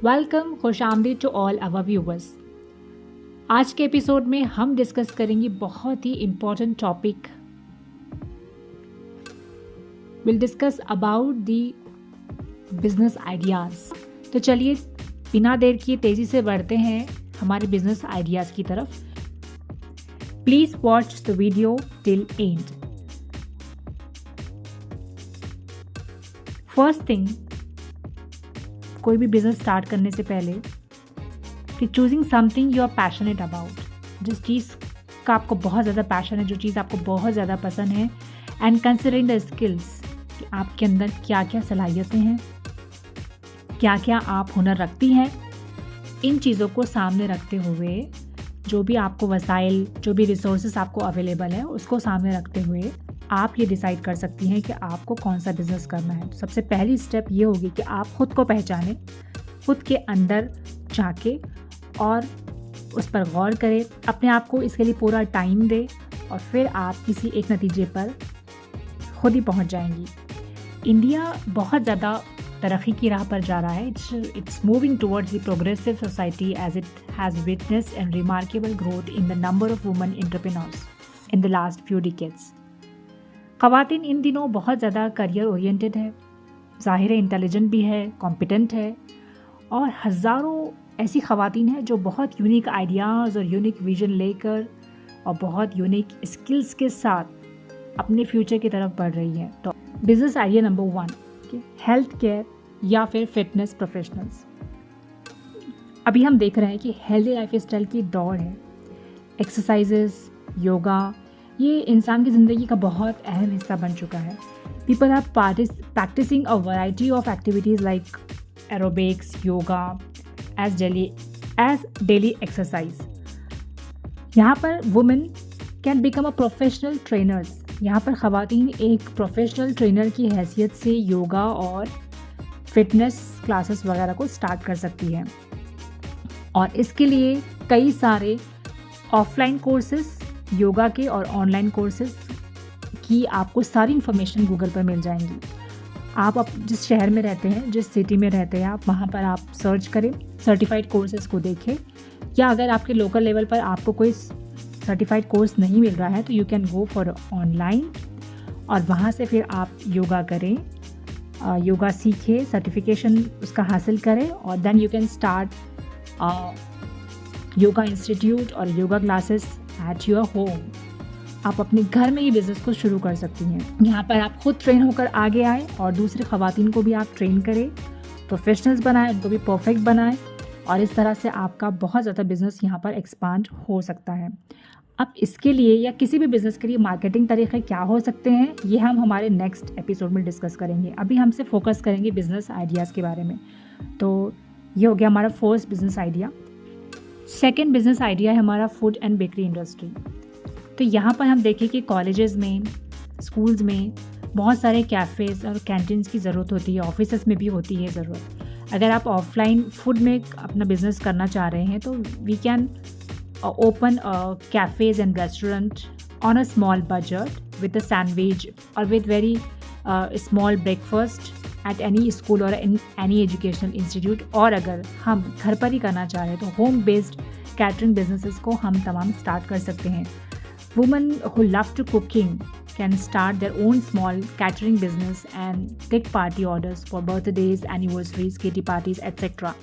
Welcome, खुशामदीद to all our viewers. आज के एपिसोड में हम डिस्कस करेंगे बहुत ही important topic. Will discuss about the business ideas. तो चलिए बिना देर किए तेज़ी से बढ़ते हैं हमारे बिजनेस आइडियाज़ की तरफ। Please watch the video till end. First thing, कोई भी बिजनेस स्टार्ट करने से पहले कि choosing something you are passionate about, जिस चीज़ का आपको बहुत ज़्यादा पैशन है, जो चीज़ आपको बहुत ज़्यादा पसंद है, एंड कंसिडरिंग द स्किल्स कि आपके अंदर क्या क्या सलाहियतें हैं, क्या क्या आप हुनर रखती हैं। इन चीज़ों को सामने रखते हुए, जो भी आपको वसाइल, जो भी रिसोर्सेज आपको अवेलेबल है, उसको सामने रखते हुए आप ये डिसाइड कर सकती हैं कि आपको कौन सा बिज़नेस करना है। तो सबसे पहली स्टेप ये होगी कि आप खुद को पहचानें, खुद के अंदर झांके और उस पर गौर करें, अपने आप को इसके लिए पूरा टाइम दें और फिर आप किसी एक नतीजे पर खुद ही पहुंच जाएंगी। इंडिया बहुत ज़्यादा तरक्की की राह पर जा रहा है। It's moving towards the progressive society as it has witnessed and remarkable growth in the number of women entrepreneurs in the last few decades. ख़वातीन इन दिनों बहुत ज़्यादा करियर ओरिएंटेड है, ज़ाहिर है इंटेलिजेंट भी है, कॉम्पिटेंट है, और हज़ारों ऐसी ख़वातीन हैं जो बहुत यूनिक आइडियाज़ और यूनिक विजन लेकर और बहुत यूनिक स्किल्स के साथ अपने फ्यूचर की तरफ बढ़ रही हैं। तो business idea number 1, health care या फिर फिटनेस प्रोफेशनल्स। अभी हम देख रहे हैं कि हेल्दी लाइफ स्टाइल की दौड़ है। एक्सरसाइजेस, योगा, ये इंसान की ज़िंदगी का बहुत अहम हिस्सा बन चुका है। People are practicing a variety of activities like aerobics, yoga as daily exercise. यहाँ पर women can become a professional trainers. यहाँ पर ख़वातीन एक प्रोफेशनल ट्रेनर की हैसियत से योगा और फिटनेस क्लासेस वगैरह को स्टार्ट कर सकती है, और इसके लिए कई सारे ऑफलाइन कोर्सेज योगा के और ऑनलाइन कोर्सेज की आपको सारी इन्फॉर्मेशन गूगल पर मिल जाएंगी। आप जिस शहर में रहते हैं, जिस सिटी में रहते हैं, आप वहाँ पर आप सर्च करें, सर्टिफाइड कोर्सेज को देखें, या अगर आपके लोकल लेवल पर आपको कोई सर्टिफाइड कोर्स नहीं मिल रहा है तो you can go for online, और वहाँ से फिर आप योगा करें, योगा सीखें, सर्टिफिकेशन उसका हासिल करें, और then you can start yoga institute और yoga classes at your home. आप अपने घर में ये बिज़नेस को शुरू कर सकती हैं। यहाँ पर आप खुद ट्रेन होकर आगे आए और दूसरे ख़वातीन को भी आप ट्रेन करें, प्रोफेशनल्स बनाएं, उनको भी परफेक्ट बनाएं, और इस तरह से आपका बहुत ज़्यादा बिज़नेस यहाँ पर एक्सपांड हो सकता है। अब इसके लिए या किसी भी बिज़नेस के लिए मार्केटिंग तरीक़े क्या हो सकते हैं, ये हम हमारे नेक्स्ट एपिसोड में डिस्कस करेंगे। अभी हमसे फोकस करेंगे बिज़नेस आइडियाज़ के बारे में। तो ये हो गया हमारा first business idea. Second business idea है हमारा फूड एंड बेकरी इंडस्ट्री। तो यहाँ पर हम देखें कि कॉलेजेस में, स्कूल्स में बहुत सारे कैफ़ेज़ और कैंटीन्स की ज़रूरत होती है, ऑफिसेस में भी होती है ज़रूरत। अगर आप ऑफलाइन फूड में अपना बिज़नेस करना चाह रहे हैं तो we can open cafes and restaurant on a small budget with a sandwich और with very small breakfast at any school और एनी एजुकेशनल इंस्टीट्यूट। और अगर हम घर पर ही करना चाह रहे हैं तो होम बेस्ड कैटरिंग बिजनेसेस को हम तमाम स्टार्ट कर सकते हैं। Women who love to cooking can start their own small catering business and take party orders for birthdays, anniversaries, kitty parties etcetera.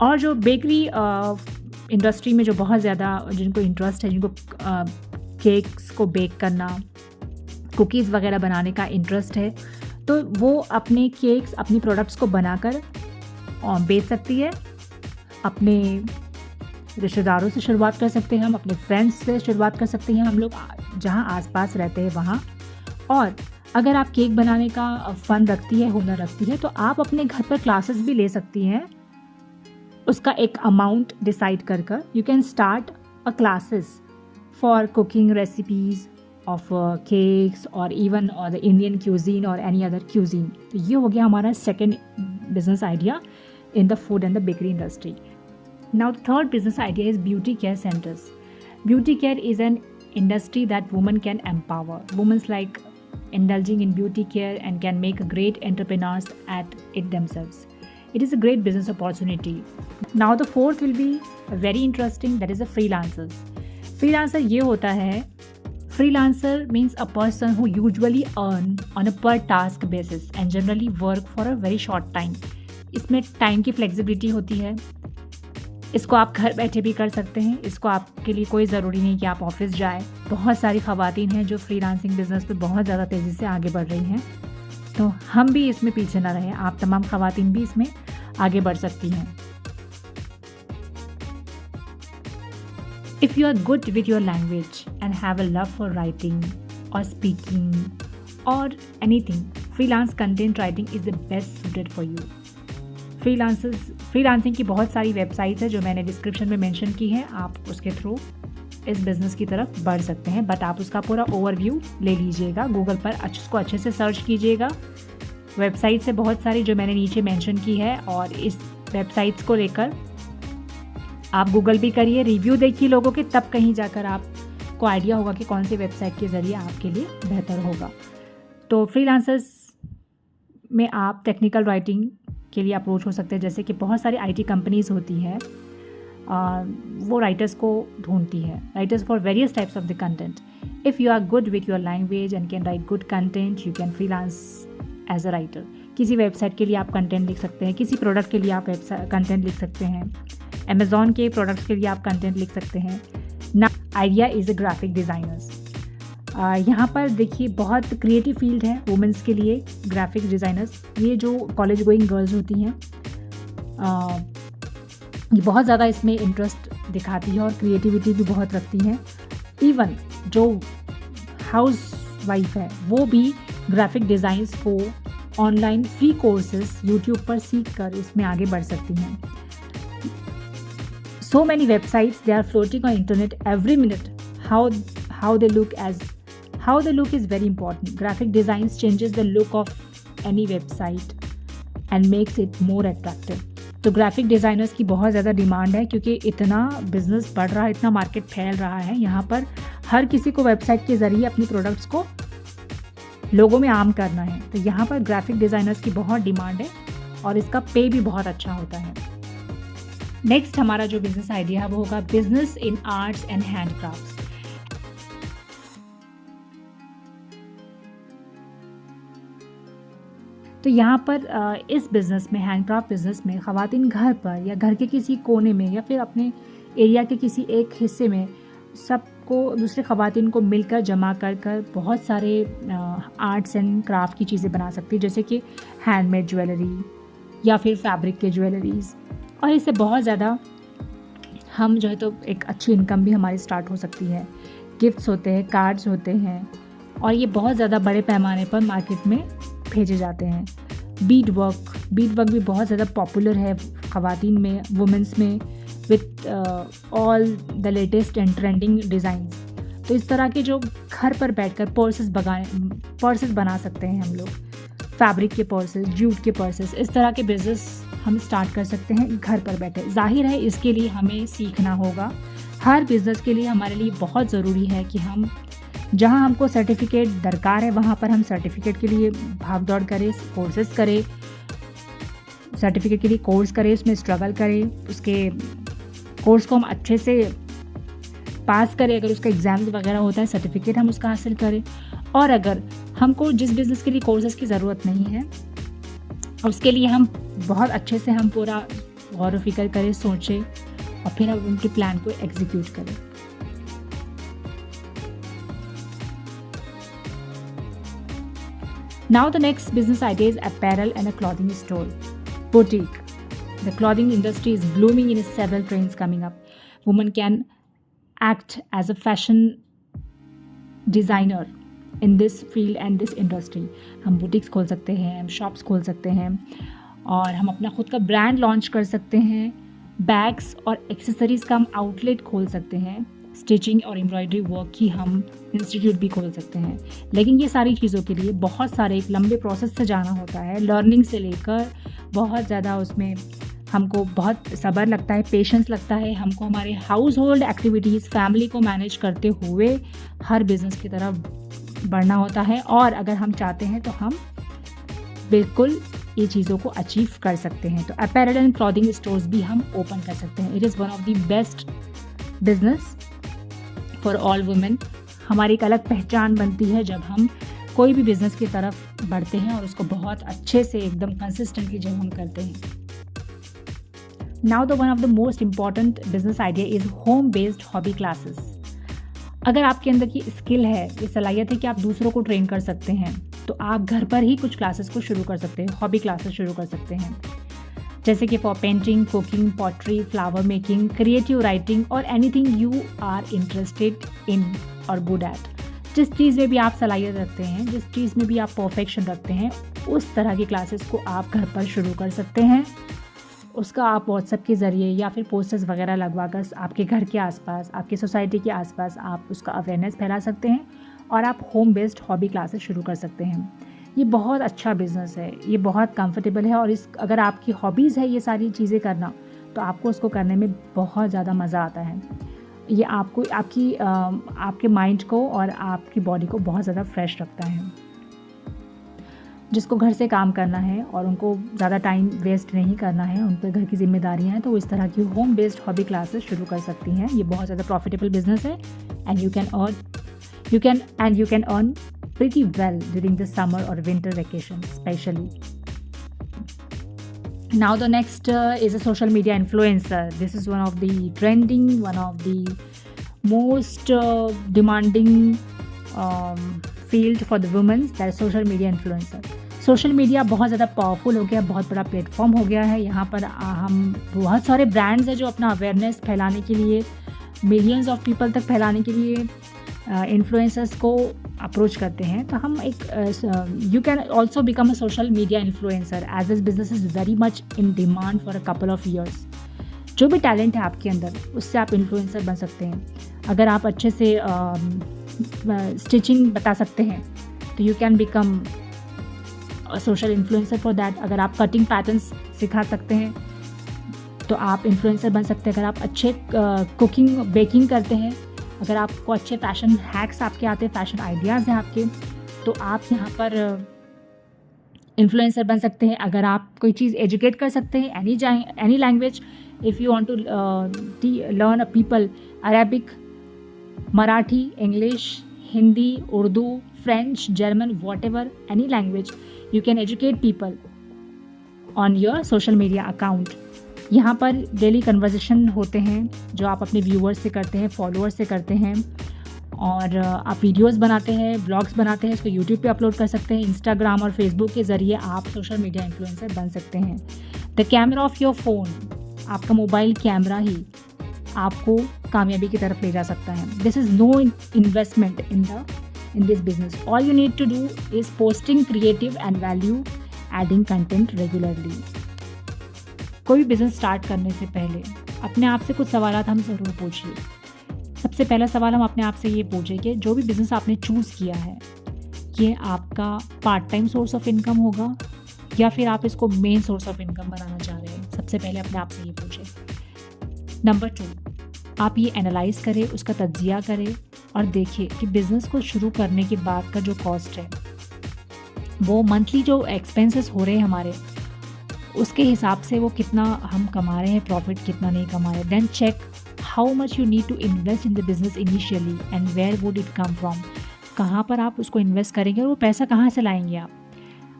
और जो बेकरी इंडस्ट्री में जो बहुत ज़्यादा जिनको इंटरेस्ट है, जिनको केक्स को बेक करना, कुकीज़ वगैरह बनाने का इंटरेस्ट है, तो वो अपने केक्स, अपनी प्रोडक्ट्स को बनाकर बेच सकती है। अपने रिश्तेदारों से शुरुआत कर सकते हैं, हम अपने फ्रेंड्स से शुरुआत कर सकते हैं, हम लोग जहाँ आसपास रहते हैं वहाँ। और अगर आप केक बनाने का फ़न रखती है, हुनर रखती है, तो आप अपने घर पर क्लासेस भी ले सकती हैं। उसका एक अमाउंट डिसाइड कर you can start a classes for cooking recipes of cakes or even the Indian cuisine or any other cuisine. तो ये हो गया हमारा second business idea in the food and the bakery industry. Now the third business idea is beauty care centers. Beauty care is an industry that women can empower. Women like indulging in beauty care and can make great entrepreneurs at it themselves. It is a great business opportunity. Now the fourth will be very interesting, that is a freelancer. Freelancer ये होता है, freelancer means a person who usually earn on a per task basis and generally work for a very short time. इसमें time की flexibility होती है, इसको आप घर बैठे भी कर सकते हैं, इसको आपके लिए कोई ज़रूरी नहीं कि आप ऑफिस जाएं। बहुत सारी ख़वातीन हैं जो फ्रीलांसिंग बिजनेस पे बहुत ज़्यादा तेज़ी से आगे बढ़ रही हैं, तो हम भी इसमें पीछे ना रहें, आप तमाम ख़वातीन भी इसमें आगे बढ़ सकती हैं। If you are good with your language and have a love for writing or speaking or anything, freelance content writing is the best suited for you. Freelancing की बहुत सारी वेबसाइट्स है जो मैंने डिस्क्रिप्शन में मेंशन की है, आप उसके थ्रू इस बिज़नेस की तरफ बढ़ सकते हैं, बट आप उसका पूरा ओवरव्यू ले लीजिएगा, गूगल पर उसको अच्छे से सर्च कीजिएगा। वेबसाइट्स है बहुत सारी जो मैंने नीचे मेंशन की है, और इस वेबसाइट्स को लेकर आप गूगल भी करिए, रिव्यू देखिए लोगों के, तब कहीं जाकर आपको आइडिया होगा कि कौन सी वेबसाइट के ज़रिए आपके लिए बेहतर होगा। तो फ्रीलांसर्स में आप टेक्निकल राइटिंग के लिए अप्रोच हो सकते हैं, जैसे कि बहुत सारी आईटी कंपनीज़ होती हैं, वो राइटर्स को ढूंढती है, writers for various types of the content. If you are good with your language and can write good content, you can freelance as a writer. किसी वेबसाइट के लिए आप कंटेंट लिख सकते हैं, किसी प्रोडक्ट के लिए आप कंटेंट लिख सकते हैं, अमेज़ॉन के प्रोडक्ट्स के लिए आप कंटेंट लिख सकते हैं। ना idea is a graphic designers. यहाँ पर देखिए बहुत क्रिएटिव फील्ड है वुमेंस के लिए, ग्राफिक डिज़ाइनर्स। ये जो कॉलेज गोइंग गर्ल्स होती हैं, ये बहुत ज़्यादा इसमें इंटरेस्ट दिखाती है और क्रिएटिविटी भी बहुत रखती हैं। इवन जो हाउस वाइफ है वो भी ग्राफिक डिज़ाइंस को ऑनलाइन फ्री कोर्सेज यूट्यूब पर सीख कर इसमें आगे बढ़ सकती हैं। So many websites, they are floating on internet every minute. How they look is very important. Graphic designs changes the look of any website and makes it more attractive. तो graphic designers की बहुत ज़्यादा demand है, क्योंकि इतना business बढ़ रहा है, इतना मार्केट फैल रहा है, यहाँ पर हर किसी को वेबसाइट के ज़रिए अपनी प्रोडक्ट्स को लोगों में आम करना है। तो यहाँ पर ग्राफिक डिज़ाइनर्स की बहुत डिमांड है और इसका पे भी बहुत अच्छा होता है। नेक्स्ट हमारा जो बिजनेस आइडिया है वो होगा बिजनेस इन आर्ट्स एंड हैंडक्राफ्ट्स। तो यहाँ पर इस बिज़नेस में, हैंडक्राफ्ट बिज़नेस में, ख़वातीन घर पर या घर के किसी कोने में या फिर अपने एरिया के किसी एक हिस्से में सबको, दूसरे ख़वातीन को मिलकर जमा कर बहुत सारे आर्ट्स एंड क्राफ्ट की चीज़ें बना सकती है, जैसे कि हैंडमेड ज्वेलरी या फिर फैब्रिक के ज्वेलरीज़। और इससे बहुत ज़्यादा हम जो है तो एक अच्छी इनकम भी हमारी स्टार्ट हो सकती है। गिफ्ट्स होते हैं, कार्ड्स होते हैं, और ये बहुत ज़्यादा बड़े पैमाने पर मार्केट में भेजे जाते हैं। बीड वर्क भी बहुत ज़्यादा पॉपुलर है ख़वातीन में, वुमेंस में, with all the latest and trending designs. तो इस तरह के जो घर पर बैठकर पर्सेस बना सकते हैं हम लोग, फैब्रिक के पर्सेस, जूट के पर्सेस, इस तरह के बिज़नेस हम स्टार्ट कर सकते हैं घर पर बैठे। जाहिर है इसके लिए हमें सीखना होगा। हर बिज़नेस के लिए हमारे लिए बहुत ज़रूरी है कि हम जहां हमको सर्टिफिकेट दरकार है वहां पर हम सर्टिफिकेट के लिए भाग दौड़ करें, कोर्सेज करें, सर्टिफिकेट के लिए कोर्स करें, उसमें स्ट्रगल करें, उसके कोर्स को हम अच्छे से पास करें। अगर उसका एग्ज़ाम वगैरह होता है, सर्टिफिकेट हम उसका हासिल करें। और अगर हमको जिस बिज़नेस के लिए कोर्सेज़ की ज़रूरत नहीं है, उसके लिए हम बहुत अच्छे से हम पूरा गौर व फिक्र करें, सोचें और फिर हम उनके प्लान को एग्जीक्यूट करें। Now the next business idea is apparel and a clothing store. Boutique. The clothing industry is blooming in several trends coming up. Women can act as a fashion designer in this field and this industry. हम boutiques खोल सकते हैं, हम shops खोल सकते हैं और हम अपना खुद का ब्रांड लॉन्च कर सकते हैं। बैग्स और एक्सेसरीज़ का हम आउटलेट खोल सकते हैं। स्टिचिंग और एम्ब्रॉयडरी वर्क की हम इंस्टीट्यूट भी खोल सकते हैं। लेकिन ये सारी चीज़ों के लिए बहुत सारे एक लंबे प्रोसेस से जाना होता है। लर्निंग से लेकर बहुत ज़्यादा उसमें हमको बहुत सब्र लगता है, पेशेंस लगता है। हमको हमारे हाउस होल्ड एक्टिविटीज़, फैमिली को मैनेज करते हुए हर बिज़नेस की तरफ बढ़ना होता है। और अगर हम चाहते हैं तो हम बिल्कुल ये चीज़ों को अचीव कर सकते हैं। तो अपैरल एंड क्लॉथिंग स्टोर्स भी हम ओपन कर सकते हैं। It is one of the best business for all women. हमारी एक अलग पहचान बनती है जब हम कोई भी बिज़नेस की तरफ बढ़ते हैं और उसको बहुत अच्छे से एकदम कंसिस्टेंटली जब हम करते हैं। Now the one of the most important business idea is home based hobby classes. अगर आपके अंदर की स्किल है, ये सलाहियत है कि आप दूसरों को ट्रेन कर सकते हैं, तो आप घर पर ही कुछ क्लासेस को शुरू कर सकते हैं, हॉबी क्लासेस शुरू कर सकते हैं, जैसे कि for painting, cooking, pottery, flower making, creative writing और anything you are interested in और गुड एट। जिस चीज़ में भी आप सलाहियत रखते हैं, जिस चीज़ में भी आप परफेक्शन रखते हैं, उस तरह की क्लासेस को आप घर पर शुरू कर सकते हैं। उसका आप व्हाट्सएप के ज़रिए या फिर पोस्टर्स वगैरह लगवा कर आपके घर के आसपास, आपकी सोसाइटी के आसपास आप उसका अवेयरनेस फैला सकते हैं और आप होम बेस्ड हॉबी क्लासेस शुरू कर सकते हैं। ये बहुत अच्छा बिज़नेस है, ये बहुत कंफर्टेबल है और अगर आपकी हॉबीज़ है ये सारी चीज़ें करना, तो आपको उसको करने में बहुत ज़्यादा मज़ा आता है। ये आपको आपके माइंड को और आपकी बॉडी को बहुत ज़्यादा फ्रेश रखता है। जिसको घर से काम करना है और उनको ज़्यादा टाइम वेस्ट नहीं करना है, उन पर घर की जिम्मेदारियाँ हैं, तो वो इस तरह की होम बेस्ड हॉबी क्लासेस शुरू कर सकती हैं। ये बहुत ज़्यादा प्रॉफिटेबल बिजनेस है and you can earn pretty well during the summer or winter vacation especially. Now the next is a social media influencer. This is one of the trending, one of the most demanding field for the women, that is social media influencer. Social media बहुत ज़्यादा powerful हो गया, बहुत बड़ा platform हो गया है। यहाँ पर हम बहुत सारे ब्रांड्स हैं जो अपना अवेयरनेस फैलाने के लिए, मिलियंस ऑफ पीपल तक फैलाने के लिए इन्फ्लुएंसर्स को अप्रोच करते हैं। तो हम you can also become a social media influencer as this business is very much in demand for a couple of years. जो भी टैलेंट है आपके अंदर, उससे आप इन्फ्लुएंसर बन सकते हैं। अगर आप अच्छे से स्टिचिंग बता सकते हैं तो you can become social influencer for that. अगर आप कटिंग पैटर्न्स सिखा सकते हैं तो आप इन्फ्लुएंसर बन सकते हैं। अगर आप अच्छे कुकिंग बेकिंग करते हैं, अगर आपको अच्छे फैशन हैक्स आपके आते हैं, फैशन आइडियाज़ हैं आपके, तो आप यहाँ पर इन्फ्लुएंसर बन सकते हैं। अगर आप कोई चीज़ एजुकेट कर सकते हैं, any language, if you want to learn a people Arabic, Marathi, English, Hindi, Urdu, French, German, whatever, any language, you can educate people on your social media account. यहाँ पर डेली कन्वर्सेशन होते हैं जो आप अपने व्यूअर्स से करते हैं, फॉलोअर्स से करते हैं, और आप वीडियोस बनाते हैं, ब्लॉग्स बनाते हैं, इसको यूट्यूब पे अपलोड कर सकते हैं। इंस्टाग्राम और फेसबुक के ज़रिए आप सोशल मीडिया इन्फ्लुएंसर बन सकते हैं। The camera of your phone, आपका मोबाइल कैमरा ही आपको कामयाबी की तरफ ले जा सकता है। This is no investment in this business. All you need to do is posting creative and value adding content regularly. कोई भी बिजनेस स्टार्ट करने से पहले अपने आप से कुछ सवाल हम ज़रूर पूछिए। सबसे पहला सवाल हम अपने आप से ये पूछें कि जो भी बिज़नेस आपने चूज़ किया है, ये आपका part time source of income होगा या फिर आप इसको मेन सोर्स ऑफ इनकम बनाना चाह रहे हैं। सबसे पहले अपने आप से ये पूछें। नंबर 2, आप ये एनालाइज़ करें, उसका तज्जिया करें और देखिए कि बिज़नेस को शुरू करने के बाद का जो कॉस्ट है, वो मंथली जो एक्सपेंसेस हो रहे हैं हमारे, उसके हिसाब से वो कितना हम कमा रहे हैं, प्रॉफिट कितना नहीं कमा रहे। Then check how much you need to invest in the business initially and where would it come from. कहाँ पर आप उसको इन्वेस्ट करेंगे और वो पैसा कहाँ से लाएंगे आप,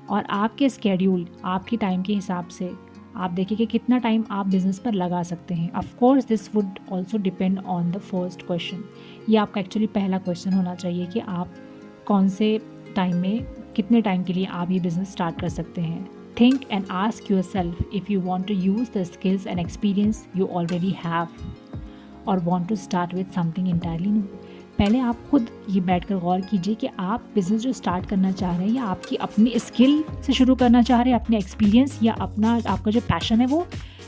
और आपके स्केड्यूल, आपकी टाइम के हिसाब से आप देखिए कि कितना टाइम आप बिज़नेस पर लगा सकते हैं। Of course this would also depend on the first question. ये आपका एक्चुअली पहला क्वेश्चन होना चाहिए कि आप कौन से टाइम में, कितने टाइम के लिए आप ये बिज़नेस स्टार्ट कर सकते हैं। Think and ask yourself if you want to use the skills and experience you already have और want to start with something entirely new. पहले आप खुद ये बैठकर गौर कीजिए कि आप बिज़नेस जो स्टार्ट करना चाह रहे हैं, या आपकी अपनी स्किल से शुरू करना चाह रहे हैं, अपने एक्सपीरियंस या आपका जो पैशन है वो,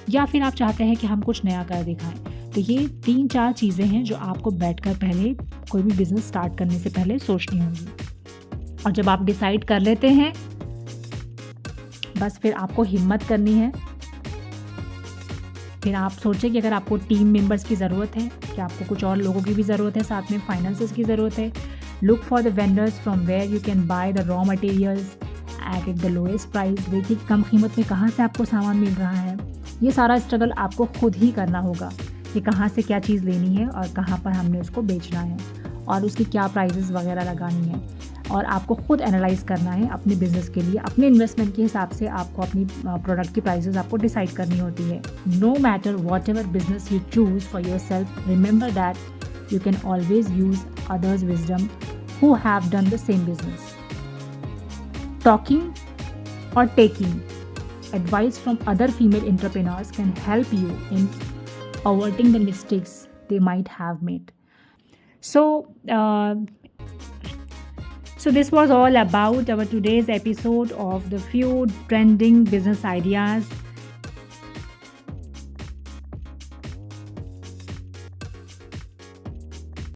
या फिर आप चाहते हैं कि हम कुछ नया कर दिखाएं। तो ये 3-4 चीज़ें हैं जो आपको बैठकर पहले कोई भी बिज़नेस स्टार्ट करने से पहले सोचनी होंगी। और जब आप डिसाइड कर लेते हैं, बस फिर आपको हिम्मत करनी है। फिर आप सोचें कि अगर आपको टीम मेंबर्स की ज़रूरत है, कि आपको कुछ और लोगों की भी ज़रूरत है, साथ में फाइनेंसेस की ज़रूरत है, look for the vendors from where you can buy the raw materials at the lowest price, देखिए कम कीमत में कहाँ से आपको सामान मिल रहा है। ये सारा स्ट्रगल आपको खुद ही करना होगा कि कहाँ से क्या चीज़ लेनी है और कहाँ पर हमने उसको बेचना है और उसकी क्या प्राइजेज़ वगैरह लगानी है। और आपको खुद एनालाइज़ करना है अपने बिज़नेस के लिए, अपने इन्वेस्टमेंट के हिसाब से आपको अपनी प्रोडक्ट की प्राइसेस आपको डिसाइड करनी होती है। No matter whatever business you choose for yourself, remember that you can always use others wisdom who have done the same business. Talking और taking advice from other female entrepreneurs can help you in averting the mistakes they might have made. So, so this was all about our today's episode of the few trending business ideas